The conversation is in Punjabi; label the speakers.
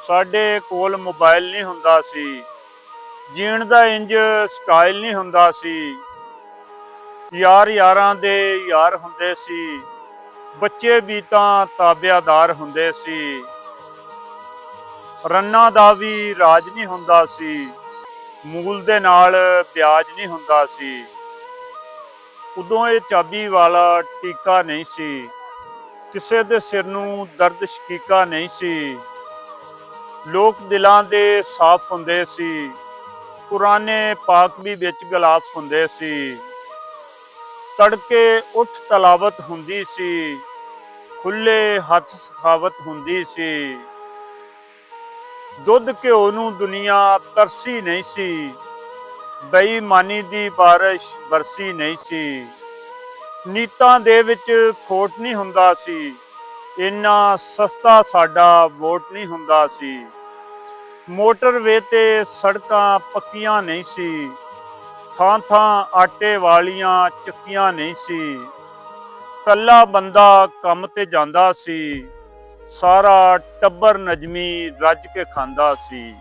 Speaker 1: ਸਾਡੇ ਕੋਲ ਮੋਬਾਈਲ ਨਹੀਂ ਹੁੰਦਾ ਸੀ, ਜੀਣ ਦਾ ਇੰਜ ਸਟਾਈਲ ਨਹੀਂ ਹੁੰਦਾ ਸੀ। ਯਾਰ ਯਾਰਾਂ ਦੇ ਯਾਰ ਹੁੰਦੇ ਸੀ, ਬੱਚੇ ਵੀ ਤਾਂ ਤਾਬਿਆਦਾਰ ਹੁੰਦੇ ਸੀ। ਰੰਨਾਂ ਦਾ ਵੀ ਰਾਜ ਨਹੀਂ ਹੁੰਦਾ ਸੀ, ਮੂਲ ਦੇ ਨਾਲ ਪਿਆਜ ਨਹੀਂ ਹੁੰਦਾ ਸੀ। ਉਦੋਂ ਇਹ ਚਾਬੀ ਵਾਲਾ ਟੀਕਾ ਨਹੀਂ ਸੀ, ਕਿਸੇ ਦੇ ਸਿਰ ਨੂੰ ਦਰਦ ਸ਼ਕੀਕਾ ਨਹੀਂ ਸੀ। ਲੋਕ ਦਿਲਾਂ ਦੇ ਸਾਫ਼ ਹੁੰਦੇ ਸੀ, ਕੁਰਾਨੇ ਪਾਕ ਵੀ ਵਿੱਚ ਗਲਾਫ ਹੁੰਦੇ ਸੀ। ਤੜਕੇ ਉੱਠ ਤਲਾਵਤ ਹੁੰਦੀ ਸੀ, ਖੁੱਲੇ ਹੱਥ ਸਖਾਵਤ ਹੁੰਦੀ ਸੀ। ਦੁੱਧ ਘਿਓ ਨੂੰ ਦੁਨੀਆ ਤਰਸੀ ਨਹੀਂ ਸੀ, ਬੇਈਮਾਨੀ ਦੀ ਬਾਰਿਸ਼ ਬਰਸੀ ਨਹੀਂ ਸੀ। ਨੀਤਾਂ ਦੇ ਵਿੱਚ ਖੋਟ ਨਹੀਂ ਹੁੰਦਾ ਸੀ, ਇੰਨਾ ਸਸਤਾ ਸਾਡਾ ਵੋਟ ਨਹੀਂ ਹੁੰਦਾ ਸੀ। ਮੋਟਰਵੇ ਤੇ ਸੜਕਾਂ ਪੱਕੀਆਂ ਨਹੀਂ ਸੀ, ਥਾਂ ਥਾਂ ਆਟੇ ਵਾਲੀਆਂ ਚੱਕੀਆਂ ਨਹੀਂ ਸੀ। ਕੱਲਾ ਬੰਦਾ ਕੰਮ ਤੇ ਜਾਂਦਾ ਸੀ, ਸਾਰਾ ਟੱਬਰ ਨਜਮੀ ਰੱਜ ਕੇ ਖਾਂਦਾ ਸੀ।